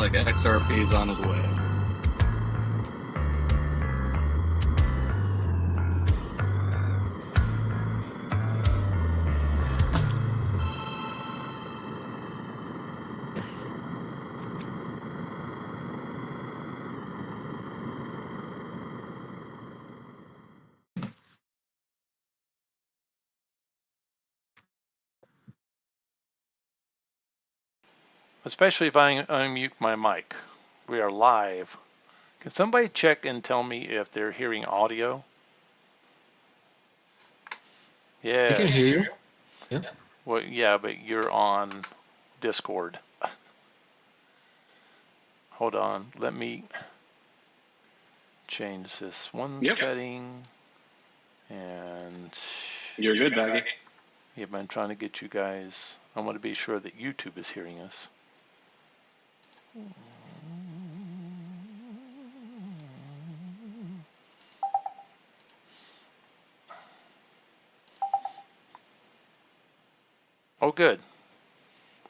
like XRP is on his way. Especially if I unmute my mic. We are live. Can somebody check and tell me if they're hearing audio? Yeah. I can hear you. Yeah. Well, yeah, but you're on Discord. Hold on. Let me change this one setting. And You're good, Baggy. yeah, I'm trying to get you guys. I want to be sure that YouTube is hearing us. Oh, good.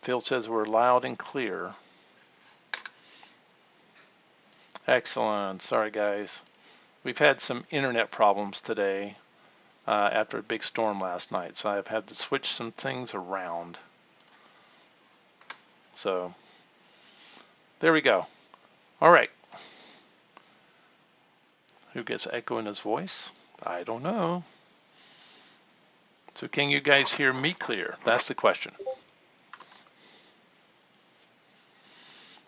Phil says we're loud and clear. Excellent. Sorry, guys. We've had some internet problems today after a big storm last night, so I've had to switch some things around. So there we go. All right. Who gets echo in his voice? I don't know. So can you guys hear me clear? That's the question.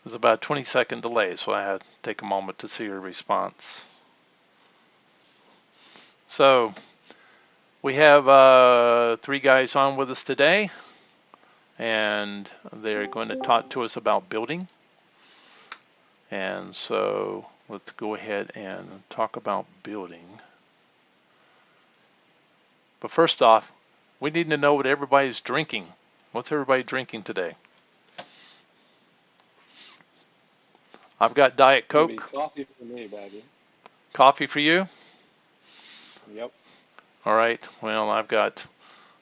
There's about a 20-second delay, so I had to take a moment to see your response. So we have 3 guys on with us today, and they're going to talk to us about building. And so let's go ahead and talk about building. But first off, we need to know what everybody's drinking. What's everybody drinking today? I've got Diet Coke. Coffee for me, Baggy. Coffee for you? Yep. All right. Well, I've got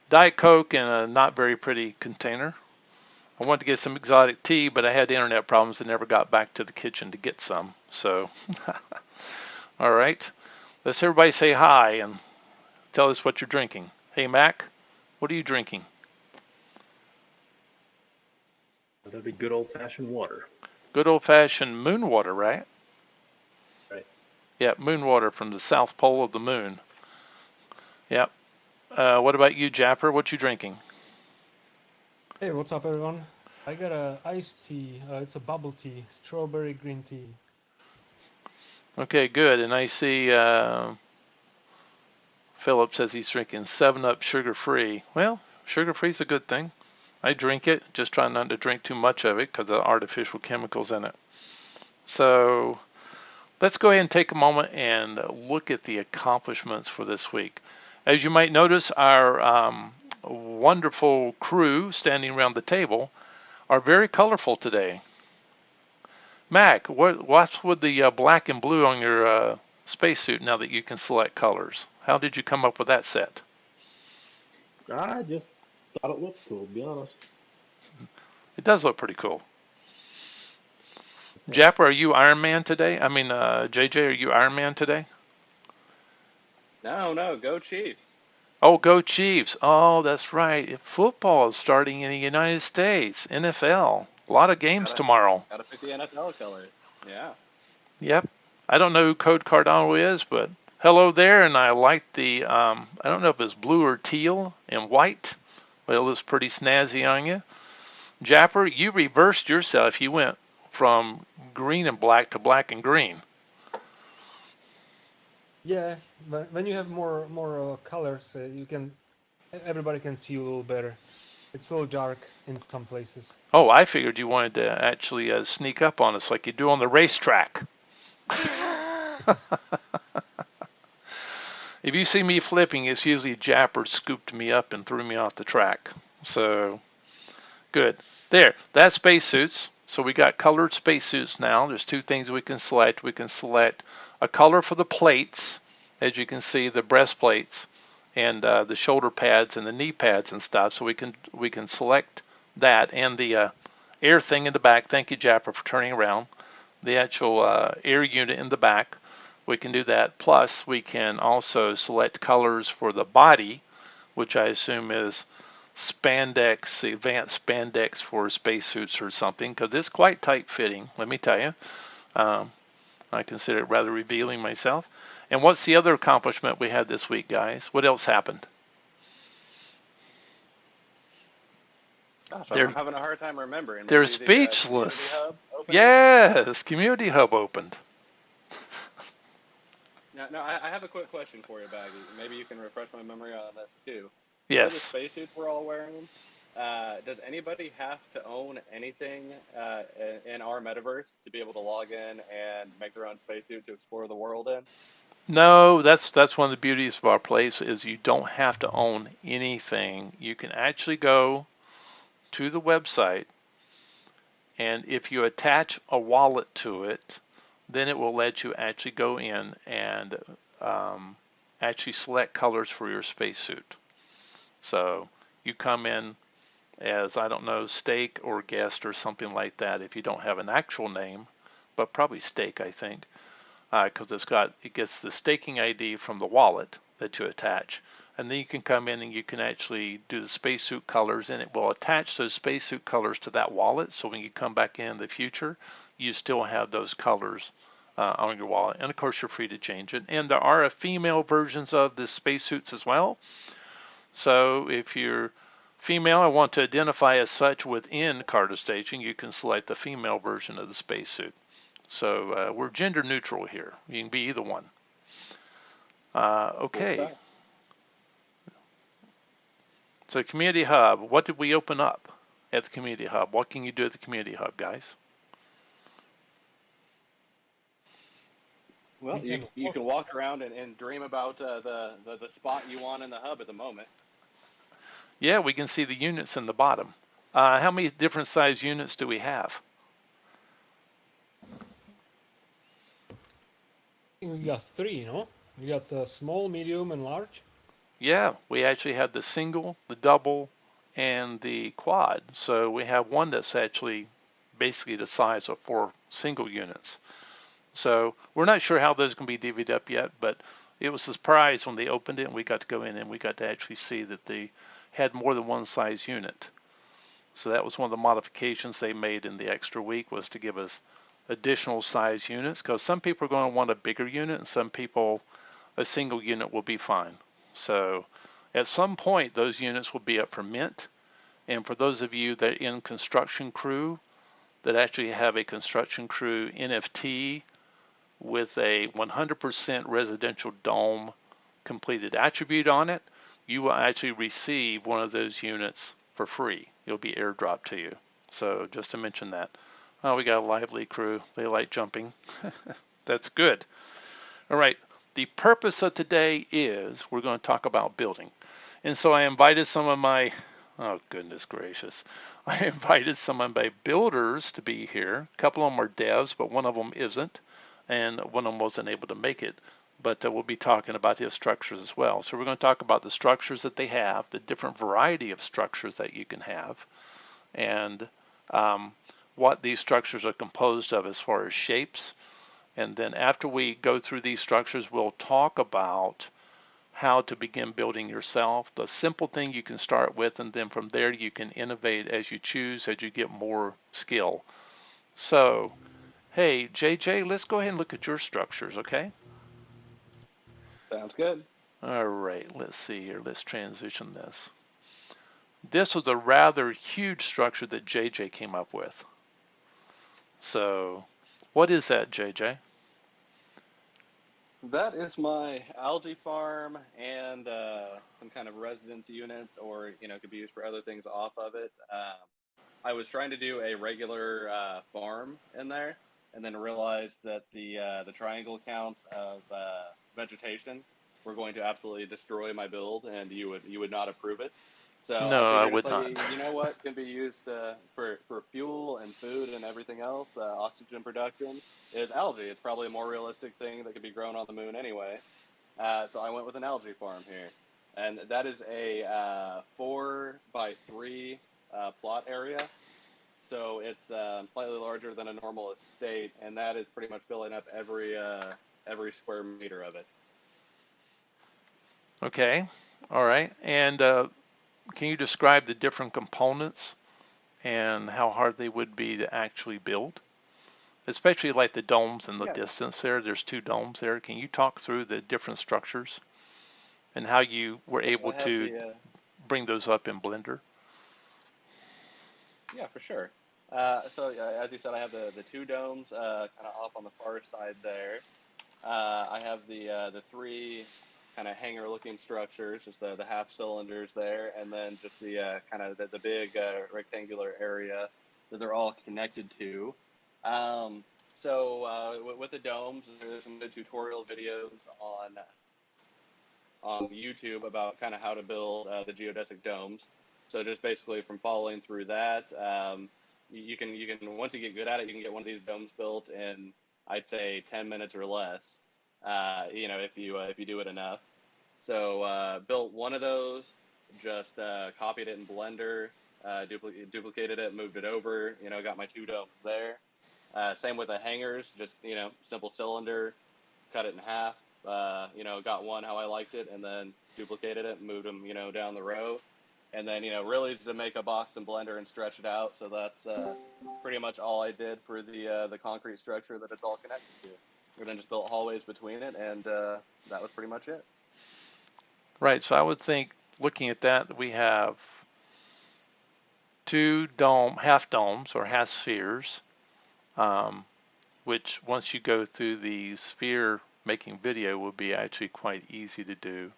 Diet Coke in a not very pretty container. I wanted to get some exotic tea, but I had internet problems and never got back to the kitchen to get some. So, all right. Let's everybody say hi and tell us what you're drinking. Hey, Mac, what are you drinking? That'd be good old-fashioned water. Good old-fashioned moon water, right? Right. Yeah, moon water from the South Pole of the moon. Yep. What about you, Japper? What you drinking? Hey, what's up, everyone? I got a iced tea. It's a bubble tea, strawberry green tea. Okay, good. And I see Philip says he's drinking 7-Up sugar-free. Well, sugar-free is a good thing. I drink it, just try not to drink too much of it because of the artificial chemicals in it. So let's go ahead and take a moment and look at the accomplishments for this week. As you might notice, our wonderful crew standing around the table are very colorful today. Mac, what's with the black and blue on your spacesuit now that you can select colors? How did you come up with that set? I just thought it looked cool, to be honest. It does look pretty cool. Japper, are you Iron Man today? I mean, JJ, are you Iron Man today? No, go Chiefs. Oh, go Chiefs. Oh, that's right. Football is starting in the United States, NFL. A lot of games tomorrow. Gotta pick the NFL colors. Yeah. Yep. I don't know who Code Cardano is, but hello there. And I like the, I don't know if it's blue or teal and white, but it looks pretty snazzy on you. Japper, you reversed yourself. You went from green and black to black and green. Yeah, but when you have more colors, everybody can see you a little better. It's a little dark in some places. Oh, I figured you wanted to actually sneak up on us like you do on the racetrack. If you see me flipping, it's usually Japper scooped me up and threw me off the track. So, good. There, that's spacesuits. So we got colored spacesuits now. There's 2 things we can select. We can select a color for the plates, as you can see, the breastplates and the shoulder pads and the knee pads and stuff. So we can select that and the air thing in the back. Thank you, Japper, for turning around. The actual air unit in the back. We can do that. Plus, we can also select colors for the body, which I assume is spandex, advanced spandex for spacesuits or something, because it's quite tight fitting, let me tell you. I consider it rather revealing myself. And what's the other accomplishment we had this week, guys? What else happened? Gosh, They're, I'm having a hard time remembering. they're Maybe the community speechless. hub opening? Yes, Community Hub opened. No, I have a quick question for you, Baggy. Maybe you can refresh my memory on this too. For the Yes. spacesuits we're all wearing, does anybody have to own anything in our metaverse to be able to log in and make their own spacesuit to explore the world in? No, that's one of the beauties of our place is you don't have to own anything. You can actually go to the website, and if you attach a wallet to it, then it will let you actually go in and actually select colors for your spacesuit. So you come in as, I don't know, steak or guest or something like that if you don't have an actual name, but probably steak, I think, because it gets the staking ID from the wallet that you attach. And then you can come in and you can actually do the spacesuit colors, and it will attach those spacesuit colors to that wallet. So when you come back in the future, you still have those colors on your wallet. And of course, you're free to change it. And there are female versions of the spacesuits as well. So if you're female and want to identify as such within Carda Station, you can select the female version of the spacesuit. So we're gender neutral here. You can be either one. Okay. So Community Hub, what did we open up at the Community Hub? What can you do at the Community Hub, guys? Well, you can walk around and dream about the spot you want in the hub at the moment. Yeah, we can see the units in the bottom. How many different size units do we have? We got 3, no? We got the small, medium, and large. Yeah, we actually have the single, the double, and the quad. So we have one that's actually basically the size of 4 single units. So we're not sure how those can be divvied up yet, but it was a surprise when they opened it and we got to go in and we got to actually see that they had more than one size unit. So that was one of the modifications they made in the extra week, was to give us additional size units, because some people are going to want a bigger unit and some people a single unit will be fine. So at some point those units will be up for mint, and for those of you that are in construction crew that actually have a construction crew NFT with a 100% residential dome completed attribute on it, you will actually receive one of those units for free. It'll be airdropped to you. So just to mention that. Oh, we got a lively crew. They like jumping. That's good. All right. The purpose of today is we're going to talk about building. And so I invited some of my, oh goodness gracious, I invited some of my builders to be here. A couple of them are devs, but one of them isn't. And one of them wasn't able to make it. But we'll be talking about his structures as well. So we're going to talk about the structures that they have, the different variety of structures that you can have, and what these structures are composed of as far as shapes. And then after we go through these structures, we'll talk about how to begin building yourself, the simple thing you can start with, and then from there you can innovate as you choose, as you get more skill. So, hey, JJ, let's go ahead and look at your structures, okay? Sounds good. All right, let's see here. Let's transition this. This was a rather huge structure that JJ came up with. So, what is that, JJ? That is my algae farm and some kind of residence units, or could be used for other things off of it. I was trying to do a regular farm in there, and then realized that the triangle counts of vegetation were going to absolutely destroy my build, and you would not approve it. So I No, I figured would it's not. like, you know what can be used for fuel and food and everything else, oxygen production, is algae. It's probably a more realistic thing that could be grown on the moon anyway. So I went with an algae farm here, and that is a 4x3 plot area. so it's slightly larger than a normal estate, and that is pretty much filling up every square meter of it. Okay, all right. And can you describe the different components and how hard they would be to actually build? Especially like the domes in the Yeah. distance there. There's 2 domes there. Can you talk through the different structures and how you were Yep, able I have to the bring those up in Blender? yeah, for sure. So as you said, I have the 2 domes kind of off on the far side there. I have the 3 kind of hangar-looking structures, just the half cylinders there, and then just the kind of the big rectangular area that they're all connected to. With the domes, there's some good tutorial videos on YouTube about kind of how to build the geodesic domes. So just basically from following through that, you can once you get good at it, you can get one of these domes built in, I'd say, 10 minutes or less. If you do it enough. So built one of those, just copied it in Blender, duplicated it, moved it over. Got my 2 domes there. Same with the hangers, just simple cylinder, cut it in half. Got one how I liked it, and then duplicated it, moved them, down the row, and then really to make a box in Blender and stretch it out. So that's pretty much all I did for the concrete structure that it's all connected to. And then just built hallways between it, and that was pretty much it. Right. So I would think, looking at that, we have 2 half domes or half spheres, which once you go through the sphere making video will be actually quite easy to do.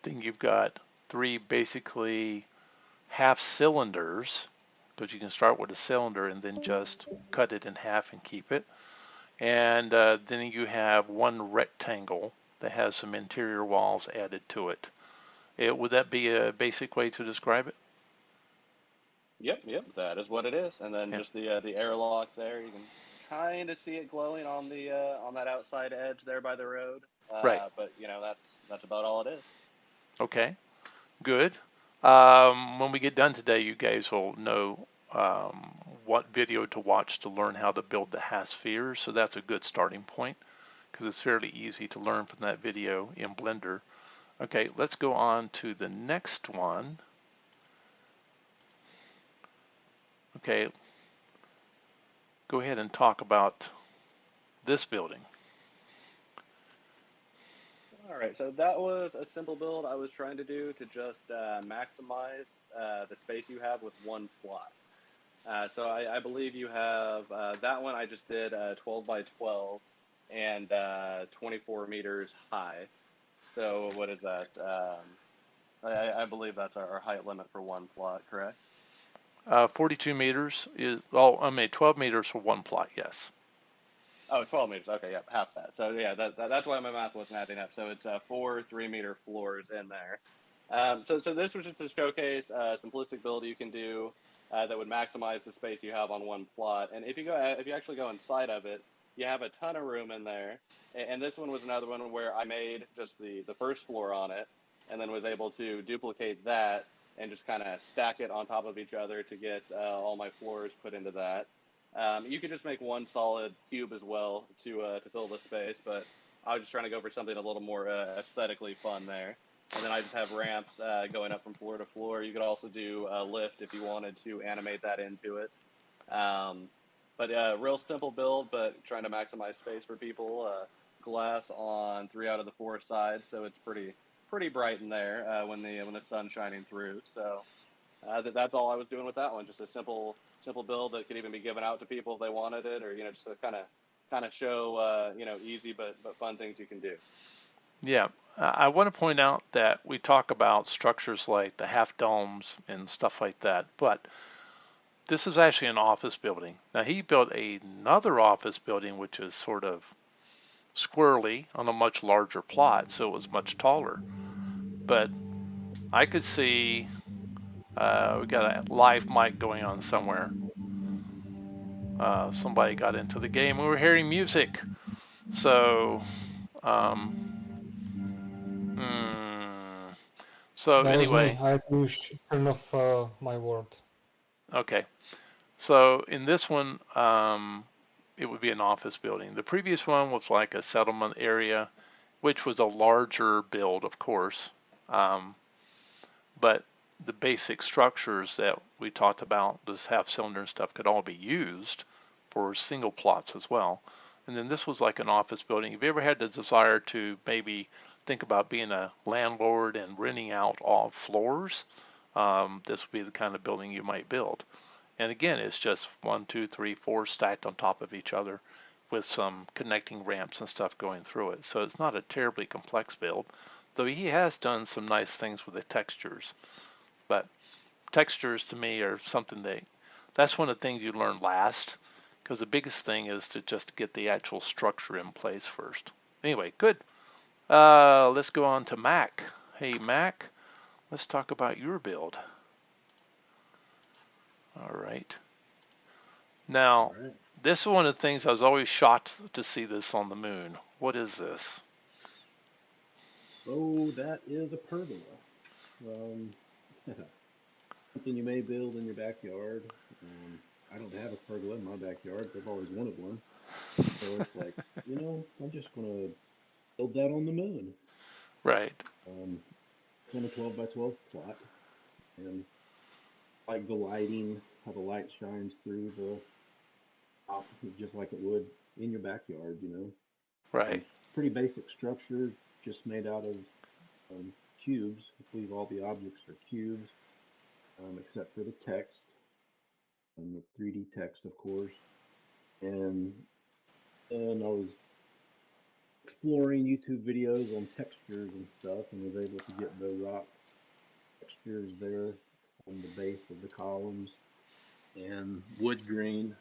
Then you've got 3 basically half cylinders, because you can start with a cylinder and then just cut it in half and keep it. And then you have 1 rectangle that has some interior walls added to it. Would that be a basic way to describe it? Yep, that is what it is. And then just the airlock there, you can kind of see it glowing on the on that outside edge there by the road. Right. But that's about all it is. Okay, good. When we get done today, you guys will know what video to watch to learn how to build the half spheres. So that's a good starting point because it's fairly easy to learn from that video in Blender. Okay, let's go on to the next one. Okay, go ahead and talk about this building. All right, so that was a simple build I was trying to do to just maximize the space you have with 1 plot. So I believe you have that one I just did 12 by 12 and 24 meters high. So what is that? I believe that's our height limit for 1 plot, correct? 42 meters is, oh, I mean 12 meters for 1 plot, yes. Oh, 12 meters. Okay, yeah, half that. So yeah, that's why my math wasn't adding up. So it's 4 3-meter floors in there. So this was just to showcase a simplistic build you can do that would maximize the space you have on 1 plot. And if you actually go inside of it, you have a ton of room in there. And this one was another one where I made just the first floor on it, and then was able to duplicate that and just kind of stack it on top of each other to get all my floors put into that. You could just make 1 solid cube as well to fill the space, but I was just trying to go for something a little more aesthetically fun there. And then I just have ramps going up from floor to floor. You could also do a lift if you wanted to animate that into it. But real simple build, but trying to maximize space for people. Glass on 3 out of the 4 sides, so it's pretty bright in there when the sun's shining through. So that's all I was doing with that one. Just a simple build that could even be given out to people if they wanted it, or just to kind of show easy but fun things you can do. Yeah, I want to point out that we talk about structures like the half domes and stuff like that, but this is actually an office building. Now he built another office building which is sort of squirrely on a much larger plot, so it was much taller. But I could see we got a live mic going on somewhere. Somebody got into the game. We were hearing music. So, so That was anyway. me. I had to turn off my word. Okay. So in this one, it would be an office building. The previous one was like a settlement area, which was a larger build, of course. But the basic structures that we talked about, this half cylinder and stuff, could all be used for single plots as well. And then this was like an office building. Have you ever had the desire to maybe think about being a landlord and renting out all floors? This would be the kind of building you might build. And again, it's just 1, 2, 3, 4 stacked on top of each other with some connecting ramps and stuff going through it. So it's not a terribly complex build, though he has done some nice things with the textures. But textures to me are something that's one of the things you learn last, because the biggest thing is to just get the actual structure in place first. Anyway, good. Let's go on to Mac. Hey, Mac, let's talk about your build. All right. Now, All right. this is one of the things I was always shocked to see this on the moon. What is this? So that is a pergola. Um, something you may build in your backyard. I don't have a pergola in my backyard, but I've always wanted one. So it's like, I'm just gonna build that on the moon. Right. It's on a 12 by 12 plot, and like the lighting, how the light shines through the top, just like it would in your backyard. Right. Pretty basic structure, just made out of cubes. I believe all the objects are cubes, except for the text and the 3D text, of course. And then I was exploring YouTube videos on textures and stuff, and was able to get the rock textures there on the base of the columns, and wood grain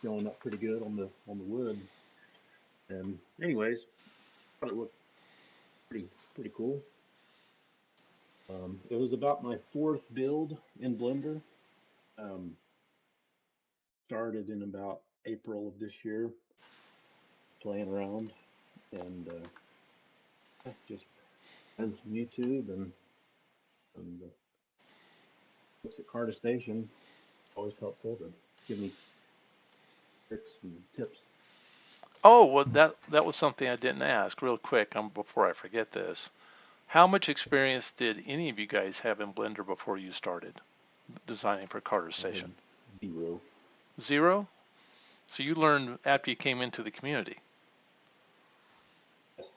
showing up pretty good on the wood. And anyways, thought it looked pretty cool. It was about my fourth build in Blender. Um, Started in about April of this year, playing around, and just learned from YouTube and looks at Carda Station. Always helpful to give me tricks and tips. Oh, well, that was something I didn't ask real quick before I forget this. How much experience did any of you guys have in Blender before you started designing for Carter I had Station? 0. 0? So you learned after you came into the community. Yes.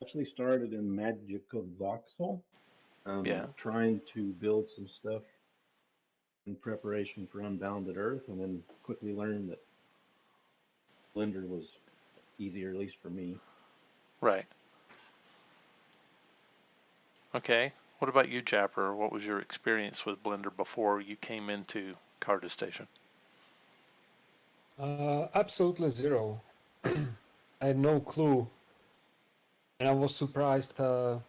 Actually started in Magica Voxel, Yeah. trying to build some stuff in preparation for Unbounded Earth, and then quickly learned that Blender was easier, at least for me. Right. Okay. What about you, Japper? What was your experience with Blender before you came into Carter Station? Absolutely zero. I had no clue, and I was surprised how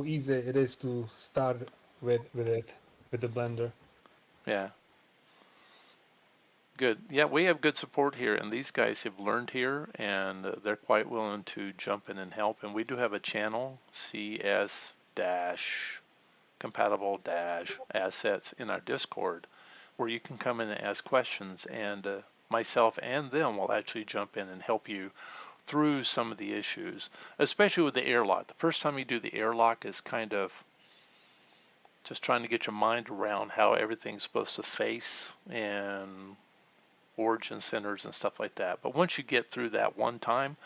easy it is to start with the Blender. Yeah. Good. Yeah, we have good support here, and these guys have learned here, and they're quite willing to jump in and help. And we do have a channel, CS-compatible-assets in our Discord, where you can come in and ask questions, and myself and them will actually jump in and help you through some of the issues, especially with the airlock. The first time you do the airlock is kind of just trying to get your mind around how everything's supposed to face and origin centers and stuff like that. But once you get through that one time,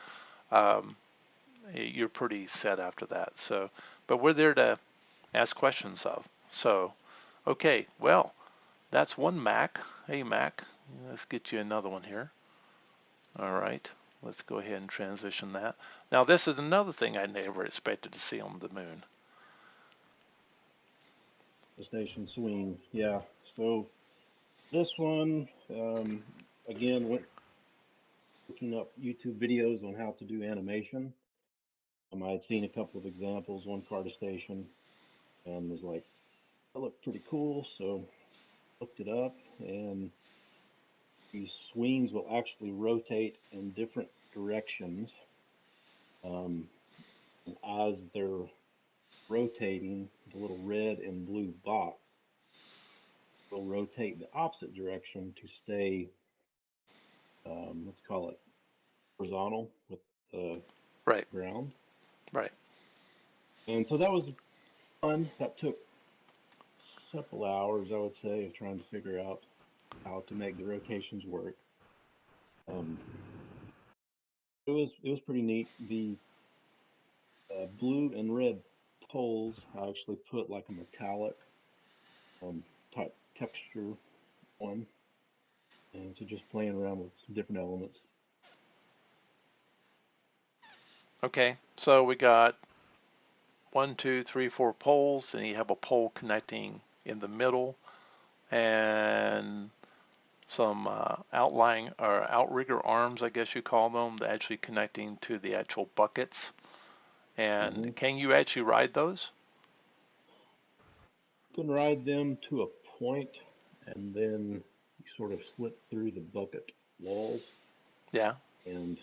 you're pretty set after that. So, but we're there to ask questions of. So, okay, well, that's one Mac. Hey, Mac, let's get you another one here. All right, let's go ahead and transition that. Now, this is another thing I never expected to see on the moon. The station swing, yeah. So this one, again, went looking up YouTube videos on how to do animation. I had seen a couple of examples on Carda Station and was like, that looked pretty cool. So looked it up, and these swings will actually rotate in different directions. Um, and as they're rotating, the little red and blue box will rotate the opposite direction to stay, let's call it horizontal with the Right. ground. Right. And so that was fun. That took several hours, I would say, of trying to figure out how to make the rotations work. It was pretty neat. The blue and red poles, I actually put like a metallic type texture one, and so just playing around with some different elements. Okay. So we got 1, 2, 3, 4 poles, and you have a pole connecting in the middle, and some outlying or outrigger arms, I guess you call them, actually connecting to the actual buckets. And can you actually ride those? You can ride them to a point, and then you sort of slip through the bucket walls. Yeah. And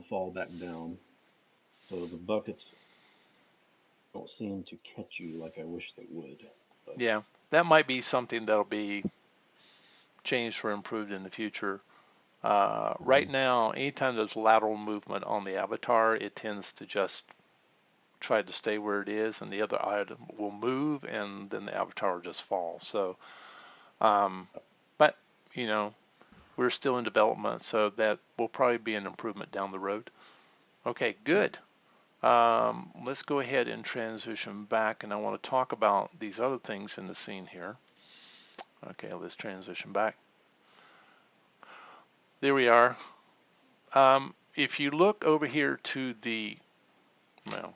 fall back down. So the buckets don't seem to catch you like I wish they would. But Yeah, that might be something that'll be changed or improved in the future. Right now, anytime there's lateral movement on the avatar, it tends to just try to stay where it is, and the other item will move, and then the avatar will just fall. So, but we're still in development, so that will probably be an improvement down the road. Okay, good. Let's go ahead and transition back, and I want to talk about these other things in the scene here. Okay, let's transition back. There we are. If you look over here to the, well,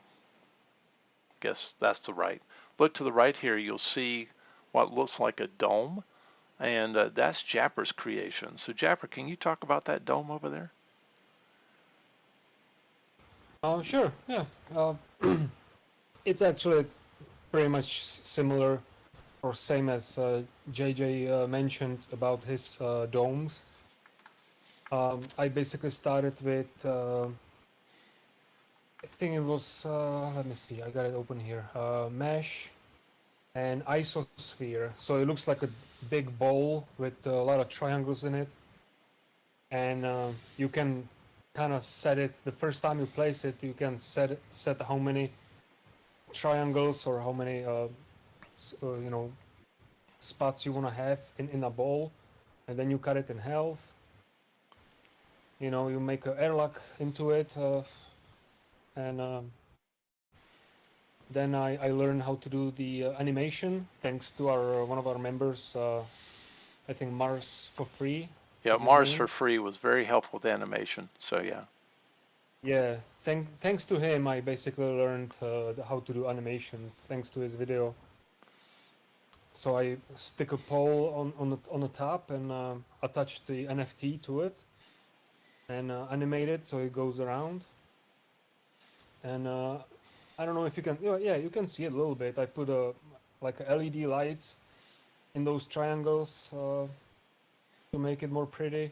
guess that's the right. Look to the right here, you'll see what looks like a dome, and that's Japper's creation. So Japper, can you talk about that dome over there? Sure, yeah. It's actually pretty much similar or same as JJ mentioned about his domes. I basically started with, I think it was, let me see, I got it open here, mesh and isosphere. So it looks like a big bowl with a lot of triangles in it. And you can kind of set it, the first time you place it, you can set how many triangles or how many spots you want to have in a bowl, and then you cut it in half. You make an airlock into it, and then I learned how to do the animation thanks to our one of our members, I think Mars for Free. Yeah, Mars for Free was very helpful with animation, so yeah. Yeah, thanks to him, I basically learned how to do animation thanks to his video. So I stick a pole on the top and attach the NFT to it and animate it so it goes around. And I don't know if you can, yeah, you can see it a little bit. I put like LED lights in those triangles to make it more pretty,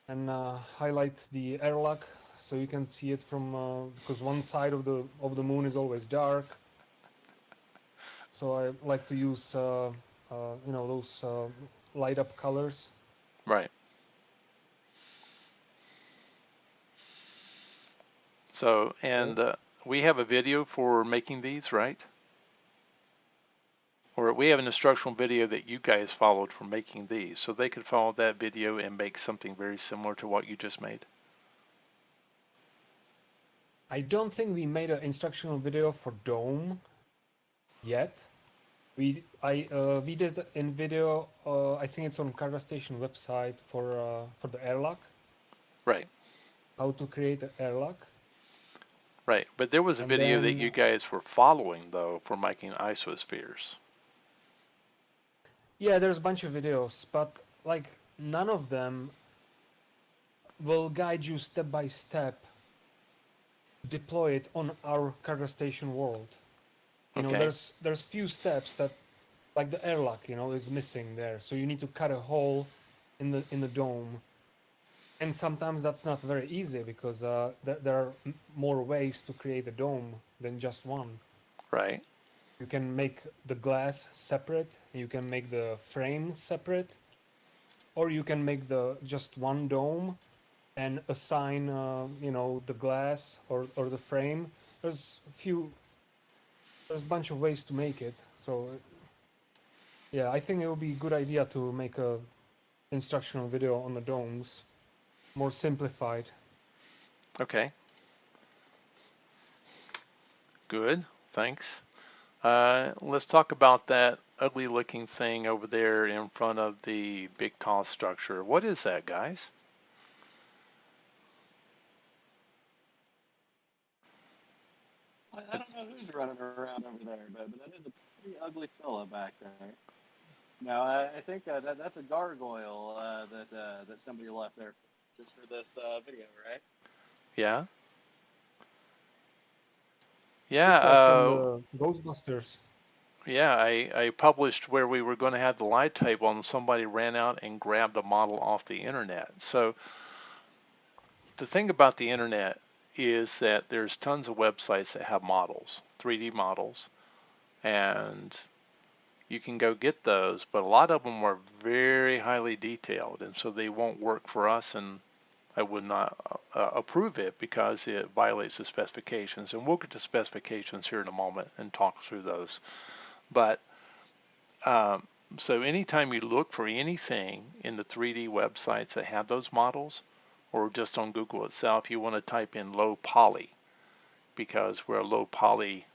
and highlight the airlock so you can see it from because one side of the moon is always dark. So I like to use those light up colors. Right. So, and we have a video for making these, right? Or we have an instructional video that you guys followed for making these, so they could follow that video and make something very similar to what you just made. I don't think we made an instructional video for Dome yet. We did in video. I think it's on Carda Station website for the airlock. Right. How to create an airlock. Right, but there was a video that you guys were following though for making isospheres. Yeah, there's a bunch of videos, but like none of them will guide you step by step to deploy it on our Carda Station world. There's few steps that, like the airlock, is missing there. So you need to cut a hole in the dome, and sometimes that's not very easy because there are more ways to create a dome than just one. Right. You can make the glass separate, you can make the frame separate, or you can make the just one dome and assign, you know, the glass or the frame. There's a bunch of ways to make it. So yeah, I think it would be a good idea to make a instructional video on the domes, more simplified. Okay, good, thanks. Let's talk about that ugly looking thing over there in front of the big tall structure. What is that, guys? I don't know who's running around over there, but that is a pretty ugly fella back there. Now, I think that's a gargoyle that somebody left there just for this video, right? Yeah? Looks like from Yeah, the Ghostbusters. yeah, I published where we were going to have the light table and somebody ran out and grabbed a model off the internet. So the thing about the internet is that there's tons of websites that have models, 3D models, and you can go get those, but a lot of them are very highly detailed, and so they won't work for us, and I would not approve it because it violates the specifications. And we'll get to specifications here in a moment and talk through those. But so anytime you look for anything in the 3D websites that have those models, or just on Google itself, you want to type in low poly, because we're a low poly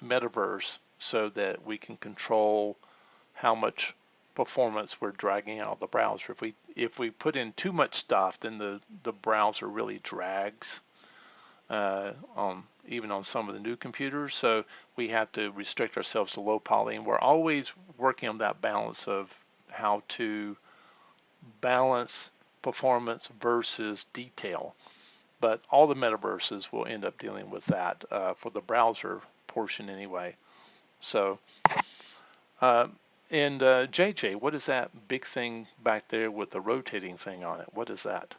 metaverse, so that we can control how much performance we're dragging out of the browser. If we put in too much stuff, then the browser really drags even on some of the new computers. So we have to restrict ourselves to low poly, and we're always working on that balance of how to balance performance versus detail. But all the metaverses will end up dealing with that for the browser portion anyway. So, and JJ, what is that big thing back there with the rotating thing on it? What is that?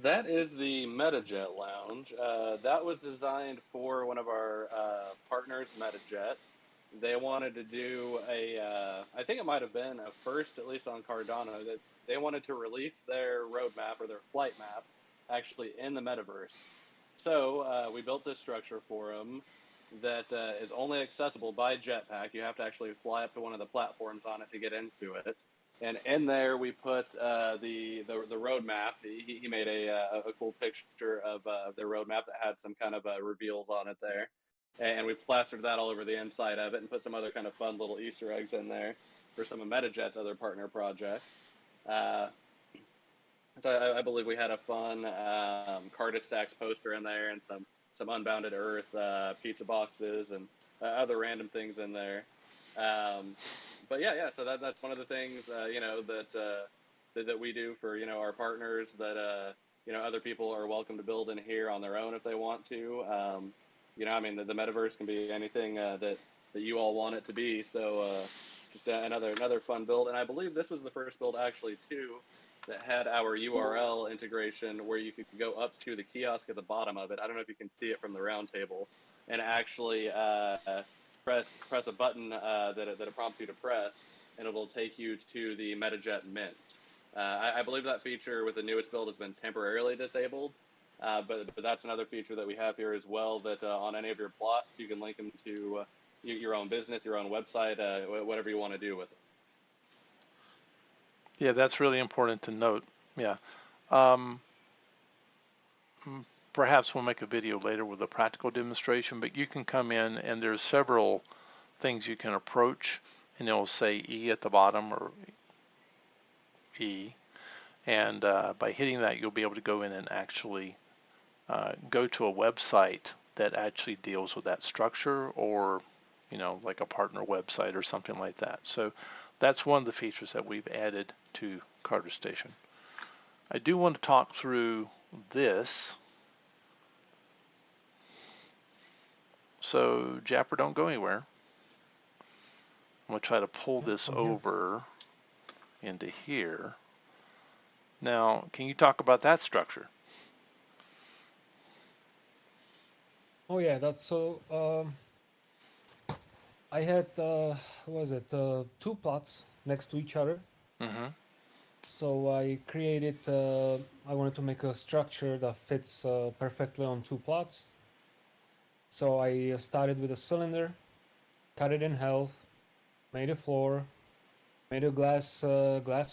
That is the Metaget Lounge. That was designed for one of our partners, Metaget. They wanted to do I think it might have been a first, at least on Cardano, that they wanted to release their roadmap or their flight map actually in the metaverse. So we built this structure for them that is only accessible by jetpack. You have to actually fly up to one of the platforms on it to get into it. And in there, we put the roadmap. He made a cool picture of their roadmap that had some kind of reveals on it there, and we plastered that all over the inside of it, and put some other kind of fun little Easter eggs in there for some of Metajet's other partner projects. So I believe we had a fun Carda Stacks poster in there, and some Unbounded Earth pizza boxes and other random things in there. But yeah. So that's one of the things that we do for our partners, that other people are welcome to build in here on their own if they want to. I mean, the metaverse can be anything that you all want it to be. So just another fun build, and I believe this was the first build actually too that had our URL integration, where you could go up to the kiosk at the bottom of it. I don't know if you can see it from the round table, and actually press a button that it prompts you to press, and it'll take you to the Metajet Mint. I believe that feature with the newest build has been temporarily disabled, but that's another feature that we have here as well, that on any of your plots, you can link them to your own business, your own website, whatever you want to do with it. Yeah, that's really important to note. Yeah. Um, Perhaps we'll make a video later with a practical demonstration, but you can come in and there's several things you can approach, and it'll say E at the bottom, or E, and by hitting that you'll be able to go in and actually go to a website that actually deals with that structure, or like a partner website or something like that. So that's one of the features that we've added to Carda Station. I do want to talk through this. So Japper, don't go anywhere. I'm going to try to pull this over into here. Now, can you talk about that structure? Oh yeah, that's so. I had what was it 2 plots next to each other. Mm-hmm. So I created. I wanted to make a structure that fits perfectly on 2 plots. So I started with a cylinder, cut it in half, made a floor, made a glass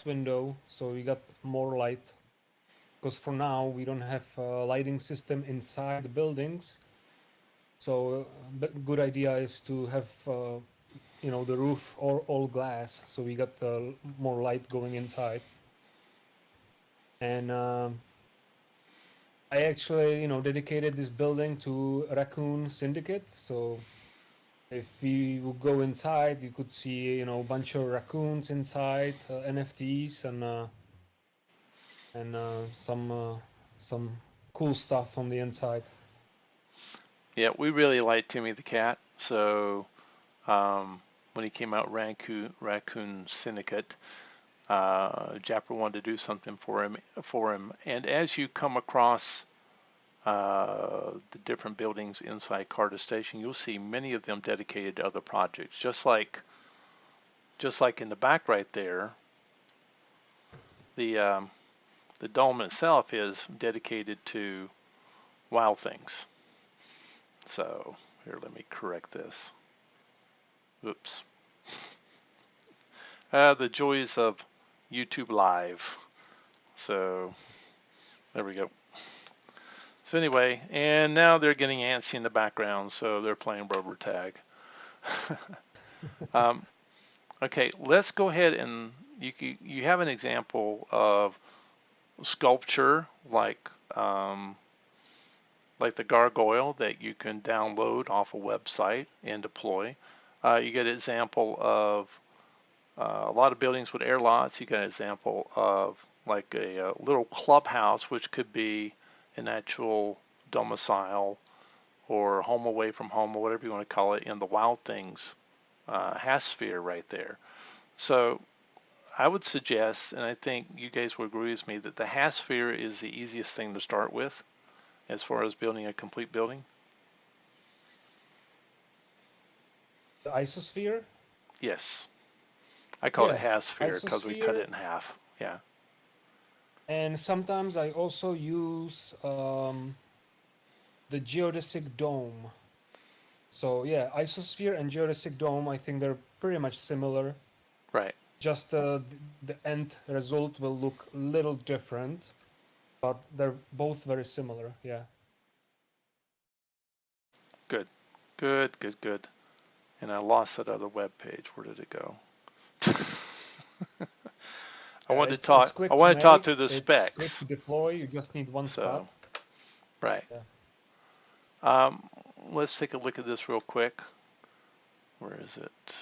window, so we got more light. Because for now we don't have a lighting system inside the buildings. So good idea is to have the roof all glass, so we got more light going inside. And I actually dedicated this building to Raccoon Syndicate. So if we would go inside, you could see a bunch of raccoons inside, NFTs, and some cool stuff on the inside. Yeah, we really like Timmy the cat. So when he came out, Raccoon Syndicate, Japper wanted to do something for him. And as you come across the different buildings inside Carda Station, you'll see many of them dedicated to other projects. Just like in the back right there, the dome itself is dedicated to Wild Things. So here, let me correct this. Oops. The joys of YouTube Live. So there we go. So anyway, and now they're getting antsy in the background, so they're playing rubber tag. Okay, let's go ahead and you have an example of sculpture like the gargoyle that you can download off a website and deploy. You get an example of a lot of buildings with airlots. You get an example of like a little clubhouse, which could be an actual domicile or home away from home, or whatever you want to call it, in the Wild Things Hasphere right there. So I would suggest, and I think you guys will agree with me, that the Hasphere is the easiest thing to start with as far as building a complete building. The isosphere? Yes. I call it Yeah, Hasphere because we cut isosphere. it in half. Yeah. And sometimes I also use the geodesic dome. So yeah, isosphere and geodesic dome, I think they're pretty much similar. Right. Just the end result will look a little different, but they're both very similar. Yeah. Good. Good, good, good. And I lost that other web page. Where did it go? I Yeah, wanted to it's talk. I quick to want to talk make. through the It's quick specs. to deploy. You just need one So, spot. right. Yeah. Let's take a look at this real quick. Where is it?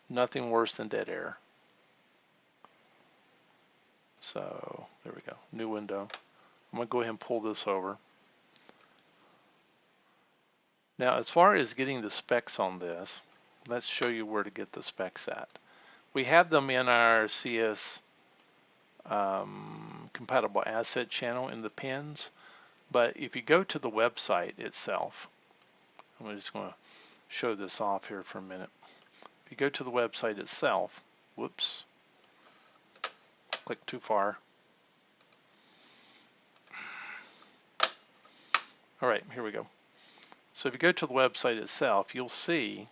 Nothing worse than dead air. So there we go. New window. I'm going to go ahead and pull this over. Now, as far as getting the specs on this, let's show you where to get the specs at. We have them in our CS compatible asset channel in the pins, but if you go to the website itself, I'm just going to show this off here for a minute. If you go to the website itself, whoops, click too far. All right, here we go. So if you go to the website itself, you'll see,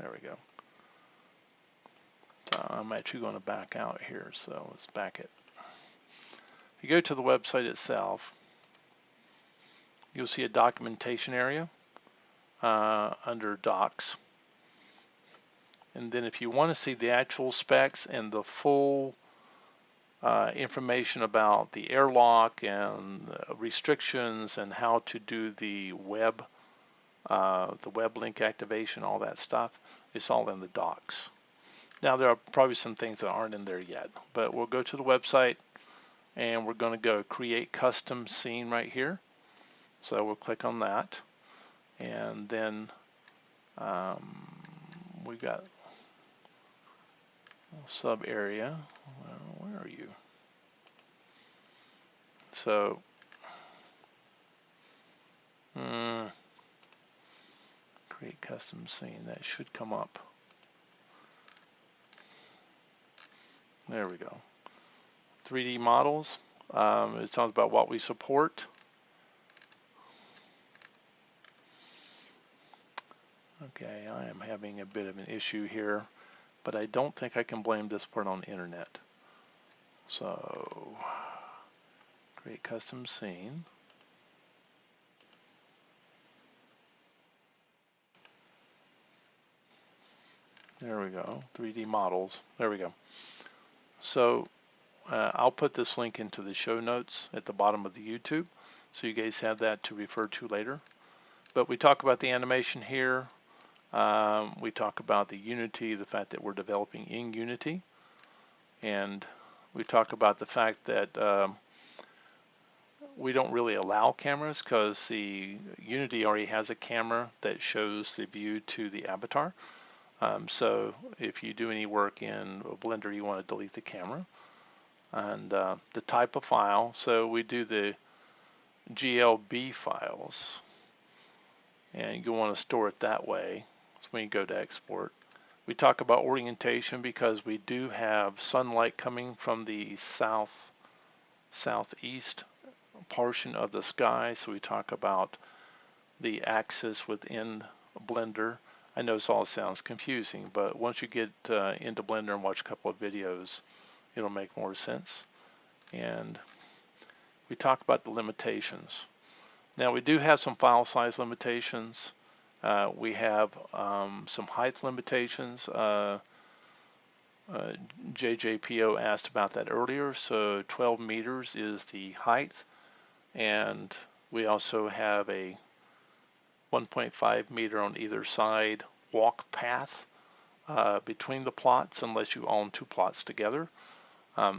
there we go. I'm actually going to back out here, so let's back it. If you go to the website itself, you'll see a documentation area under docs. And then if you want to see the actual specs and the full information about the airlock and restrictions and how to do the web link activation, all that stuff, it's all in the docs. Now there are probably some things that aren't in there yet, but we'll go to the website and we're going to go create custom scene right here. So we'll click on that, and then we've got a sub area. Where are you? So, create custom scene. That should come up. There we go. 3D models. It talks about what we support. Okay, I am having a bit of an issue here, but I don't think I can blame this part on the internet. So, create custom scene. There we go, 3D models. There we go. So, I'll put this link into the show notes at the bottom of the YouTube, so you guys have that to refer to later. But we talk about the animation here. We talk about the Unity, the fact that we're developing in Unity. And we talk about the fact that we don't really allow cameras because the Unity already has a camera that shows the view to the avatar. So if you do any work in Blender, you want to delete the camera. And the type of file, so we do the GLB files, and you want to store it that way. So when you go to export, we talk about orientation because we do have sunlight coming from the southeast portion of the sky, so we talk about the axis within Blender. I know this all sounds confusing, but once you get into Blender and watch a couple of videos, it'll make more sense. And we talk about the limitations. Now we do have some file size limitations. We have some height limitations. JJPO asked about that earlier. So 12 meters is the height, and we also have a 1.5 meter on either side walk path between the plots unless you own two plots together.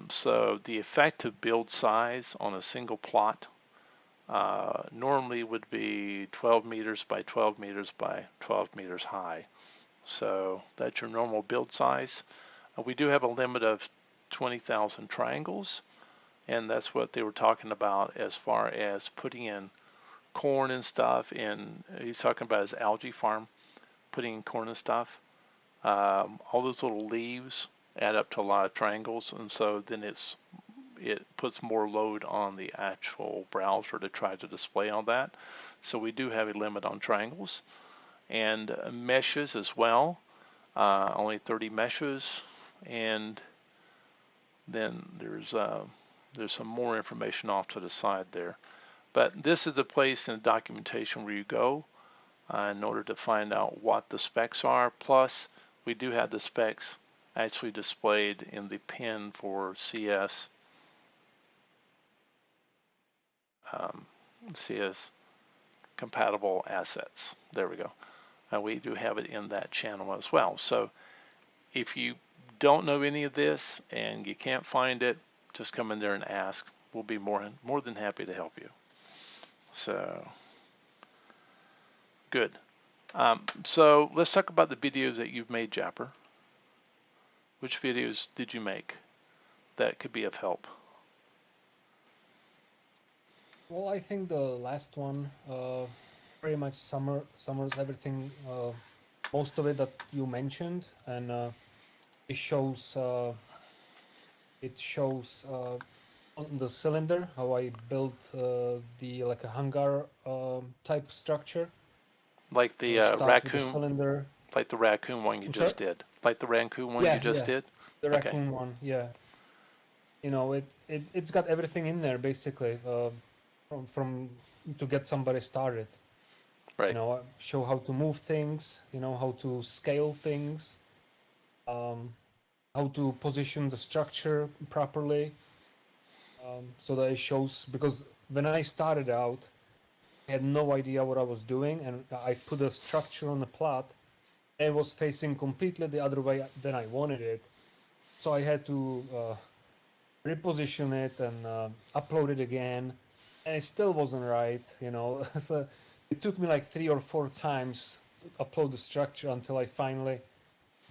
So the effective build size on a single plot normally would be 12 meters by 12 meters by 12 meters high. So that's your normal build size. We do have a limit of 20,000 triangles, and that's what they were talking about as far as putting in corn and stuff. And he's talking about his algae farm, putting in corn and stuff. All those little leaves add up to a lot of triangles, and so then it puts more load on the actual browser to try to display all that. So we do have a limit on triangles and meshes as well. Only 30 meshes, and then there's some more information off to the side there. But this is the place in the documentation where you go in order to find out what the specs are. Plus, we do have the specs actually displayed in the pin for CS compatible assets. There we go. And we do have it in that channel as well. So if you don't know any of this and you can't find it, just come in there and ask. We'll be more than happy to help you. So good. So let's talk about the videos that you've made, Japper. Which videos did you make that could be of help? Well, I think the last one pretty much summers everything, most of it that you mentioned, and it shows on the cylinder how I built the like a hangar type structure. Like the raccoon cylinder. Like the raccoon one you just did. Like the raccoon one you just did? The raccoon one, yeah. You know, it's got everything in there basically from to get somebody started. Right. You know, show how to move things, you know, how to scale things, how to position the structure properly, so that it shows, because when I started out, I had no idea what I was doing, and I put a structure on the plot, and it was facing completely the other way than I wanted it. So I had to reposition it and upload it again, and it still wasn't right, you know. So it took me like 3 or 4 times to upload the structure until I finally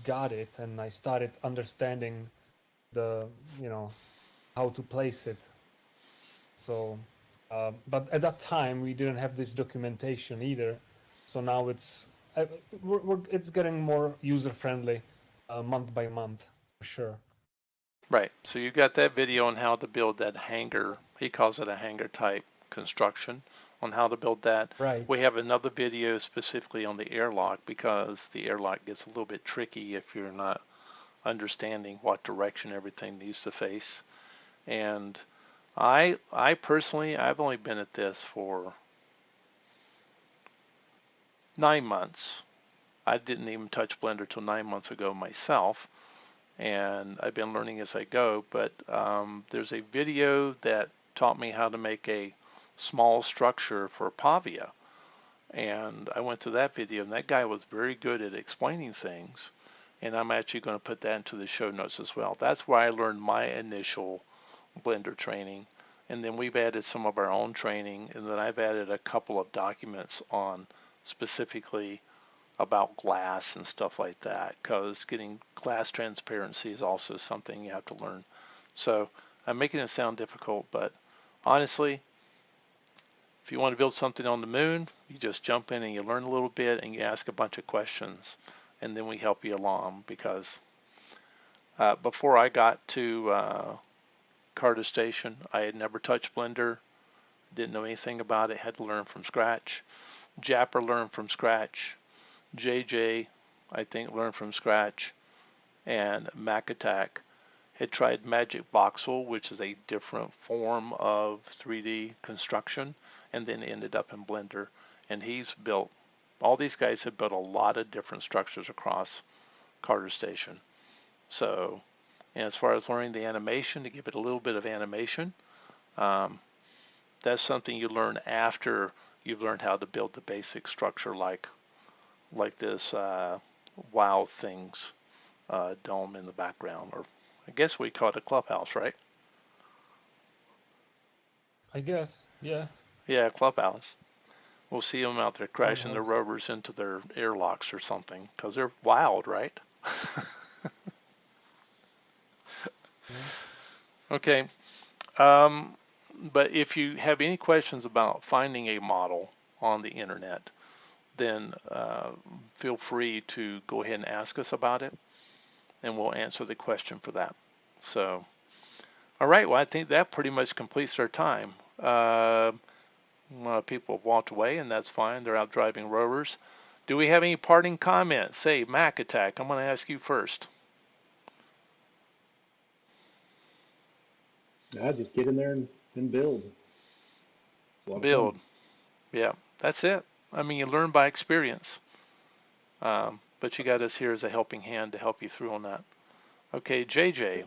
got it, and I started understanding the, you know, how to place it. So, but at that time we didn't have this documentation either. So now it's getting more user friendly, month by month for sure. Right. So you got that video on how to build that hangar. He calls it a hangar type construction on how to build that. Right. We have another video specifically on the airlock because the airlock gets a little bit tricky if you're not understanding what direction everything needs to face. And I personally, I've only been at this for 9 months. I didn't even touch Blender till 9 months ago myself, and I've been learning as I go. But there's a video that taught me how to make a small structure for Pavia, and I went to that video, and that guy was very good at explaining things. And I'm actually going to put that into the show notes as well. That's where I learned my initial Blender training, and then we've added some of our own training, and then I've added a couple of documents on specifically about glass and stuff like that, because getting glass transparency is also something you have to learn. So I'm making it sound difficult, but honestly, if you want to build something on the moon, you just jump in and you learn a little bit and you ask a bunch of questions, and then we help you along. Because before I got to Carda Station, I had never touched Blender, didn't know anything about it, had to learn from scratch. Japper learned from scratch. JJ, I think, learned from scratch. And Mac Attack had tried Magic Voxel, which is a different form of 3D construction, and then ended up in Blender. And he's built, all these guys have built a lot of different structures across Carda Station. So, and as far as learning the animation, to give it a little bit of animation, that's something you learn after you've learned how to build the basic structure like this Wild Things dome in the background, or I guess we call it a clubhouse, right? I guess, yeah. Yeah, clubhouse. We'll see them out there crashing their Clubhouse. rovers into their airlocks or something, because they're wild, right? Yeah. Okay. But if you have any questions about finding a model on the internet, then feel free to go ahead and ask us about it, and we'll answer the question for that. So, all right, well, I think that pretty much completes our time. A lot of people have walked away, and that's fine. They're out driving rovers. Do we have any parting comments? Say, Mac Attack, I'm going to ask you first. Yeah, just get in there and build. It's a lot of fun. Build. Yeah, that's it. I mean, you learn by experience. But you got us here as a helping hand to help you through on that. Okay, JJ.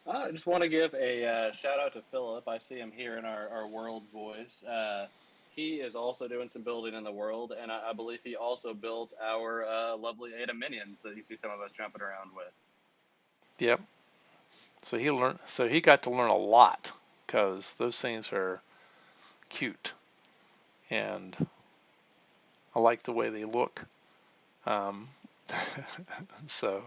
I just want to give a shout out to Philip. I see him here in our World Boys. He is also doing some building in the world, and I believe he also built our lovely Ada minions that you see some of us jumping around with. Yep. So he got to learn a lot, because those things are cute, and I like the way they look. So,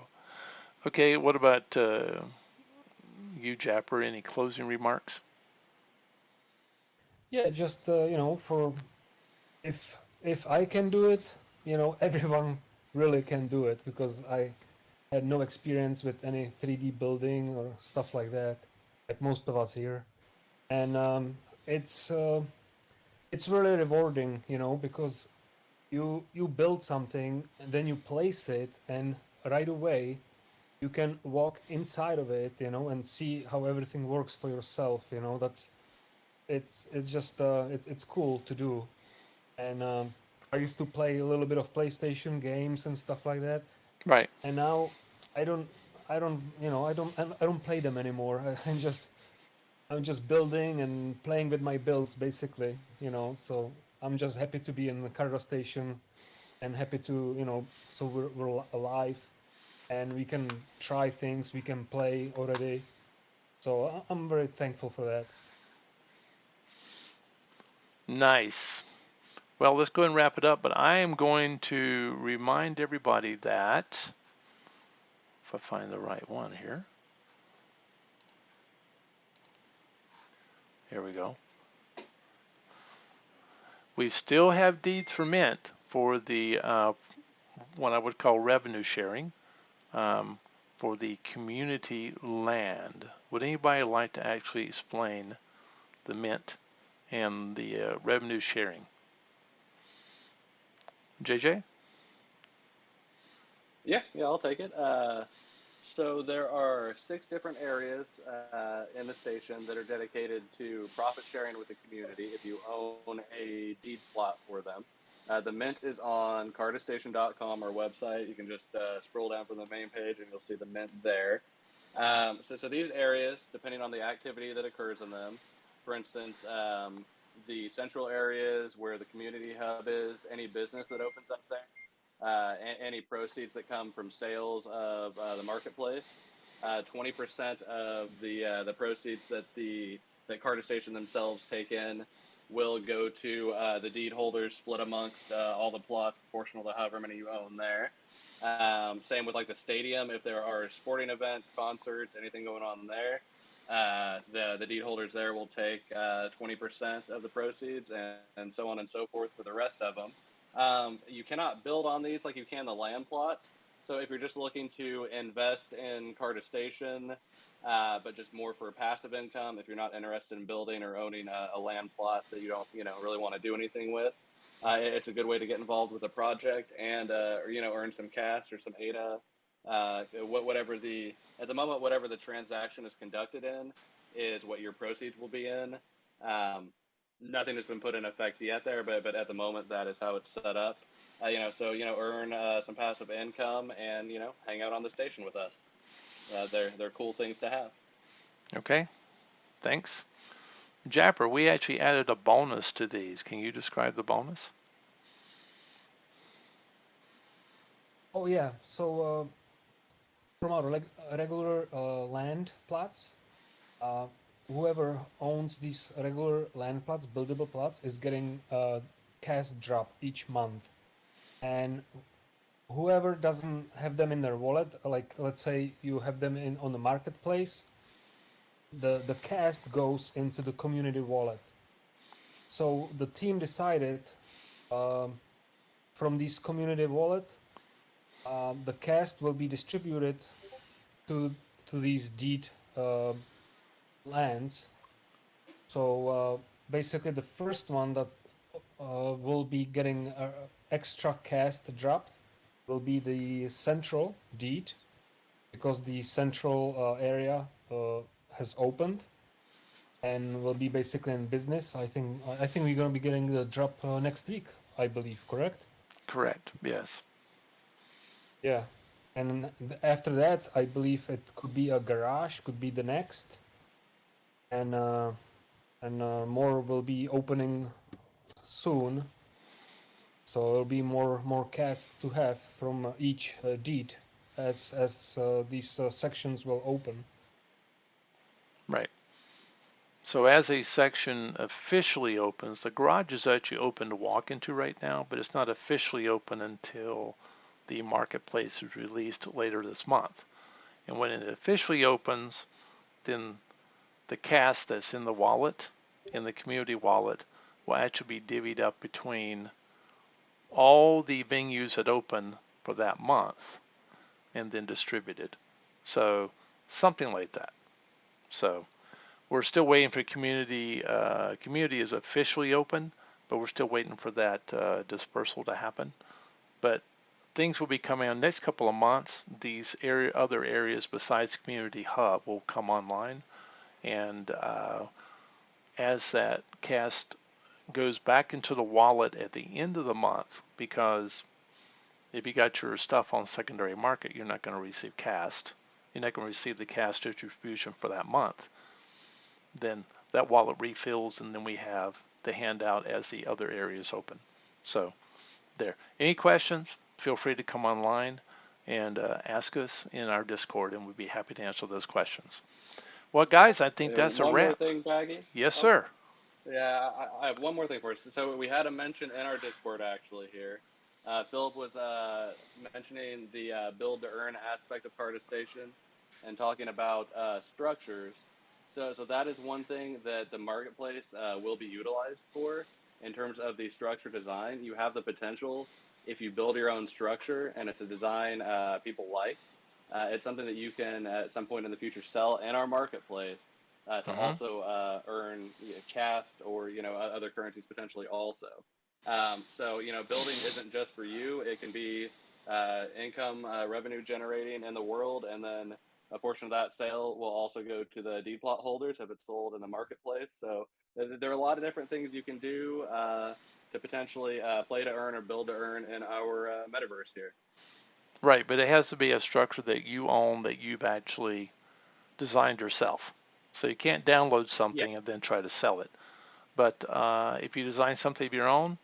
okay, what about you, Japper? Any closing remarks? Yeah, just for if I can do it, everyone really can do it, because I had no experience with any 3D building or stuff like that, like most of us here, and it's really rewarding, because you build something and then you place it, and right away you can walk inside of it, and see how everything works for yourself. It's just it's cool to do. And I used to play a little bit of PlayStation games and stuff like that, Right. and now I don't I don't play them anymore. I'm just building and playing with my builds, basically. So I'm just happy to be in the Carda Station, and happy to so we're alive, and we can try things, we can play already. So I'm very thankful for that. Nice. Well, let's go and wrap it up, but I am going to remind everybody that, if I find the right one here, Here we go. We still have deeds for Mint for the what I would call revenue sharing for the community land. Would anybody like to actually explain the Mint and the revenue sharing? JJ? Yeah, I'll take it. So there are 6 different areas in the station that are dedicated to profit sharing with the community if you own a deed plot for them. The Mint is on cardastation.com, our website. You can just scroll down from the main page and you'll see the Mint there. So these areas, depending on the activity that occurs in them, for instance, the central areas where the community hub is, any business that opens up there, any proceeds that come from sales of the marketplace, 20% of the proceeds that Carda Station themselves take in will go to the deed holders, split amongst all the plots, proportional to however many you own there. Same with like the stadium, if there are sporting events, concerts, anything going on there, the deed holders there will take 20% of the proceeds, and so on and so forth for the rest of them. You cannot build on these like you can the land plots. So if you're just looking to invest in Carda Station, but just more for passive income, if you're not interested in building or owning a land plot that you don't, really want to do anything with, it's a good way to get involved with a project and, earn some cash or some ADA. At the moment, whatever the transaction is conducted in is what your proceeds will be in. Nothing has been put in effect yet there, but at the moment that is how it's set up. Earn some passive income and hang out on the station with us. They're cool things to have. Okay, thanks. Japper, we actually added a bonus to these. Can you describe the bonus? Oh yeah, so from our regular land plots, whoever owns these regular land plots, buildable plots, is getting a cash drop each month. And whoever doesn't have them in their wallet, like let's say you have them on the marketplace, the cast goes into the community wallet. So the team decided from this community wallet, the cast will be distributed to these deed lands. So basically, the first one that will be getting extra cast dropped will be the central deed, because the central area has opened and will be basically in business. I think we're going to be getting the drop next week, I believe. Correct? Correct. Yes. Yeah. And after that, I believe it could be a garage, could be the next, and more will be opening soon. So there'll be more casts to have from each deed as these sections will open. Right. So as a section officially opens, the garage is actually open to walk into right now, but it's not officially open until the marketplace is released later this month. And when it officially opens, then the cast that's in the wallet, in the community wallet, will actually be divvied up between all the venues that open for that month and then distributed. So something like that. So we're still waiting for community. Community is officially open, but we're still waiting for that dispersal to happen. But things will be coming on next couple of months. These other areas besides Community Hub will come online, and as that cast goes back into the wallet at the end of the month, because if you got your stuff on secondary market, you're not going to receive cast. You're not going to receive the cast distribution for that month. Then that wallet refills, and then we have the handout as the other areas open. So there. Any questions? Feel free to come online and ask us in our Discord, and we'd be happy to answer those questions. Well, guys, I think that's a wrap. One more thing, Baggy. Yes, sir. Yeah, I have one more thing for us. So we had a mention in our Discord actually here. Philip was mentioning the build to earn aspect of Carda Station and talking about structures. So that is one thing that the marketplace will be utilized for in terms of the structure design. You have the potential, if you build your own structure and it's a design people like, it's something that you can at some point in the future sell in our marketplace to Hmm. also earn cast or other currencies potentially also. So building isn't just for you; it can be income revenue generating in the world, and then a portion of that sale will also go to the D plot holders if it's sold in the marketplace. So there are a lot of different things you can do to potentially play to earn or build to earn in our metaverse here. Right, but it has to be a structure that you own, that you've actually designed yourself. So you can't download Yeah. something and then try to sell it. But if you design something of your own,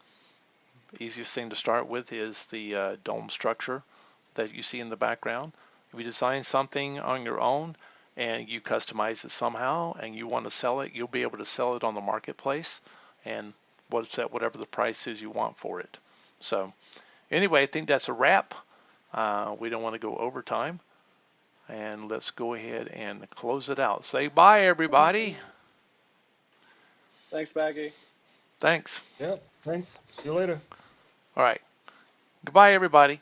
the easiest thing to start with is the dome structure that you see in the background. If you design something on your own and you customize it somehow and you want to sell it, you'll be able to sell it on the marketplace and whatever the price is you want for it. So anyway, I think that's a wrap. We don't want to go over time. And let's go ahead and close it out. Say bye, everybody. Thanks, Baggy. Thanks. Yeah, thanks. See you later. All right. Goodbye, everybody.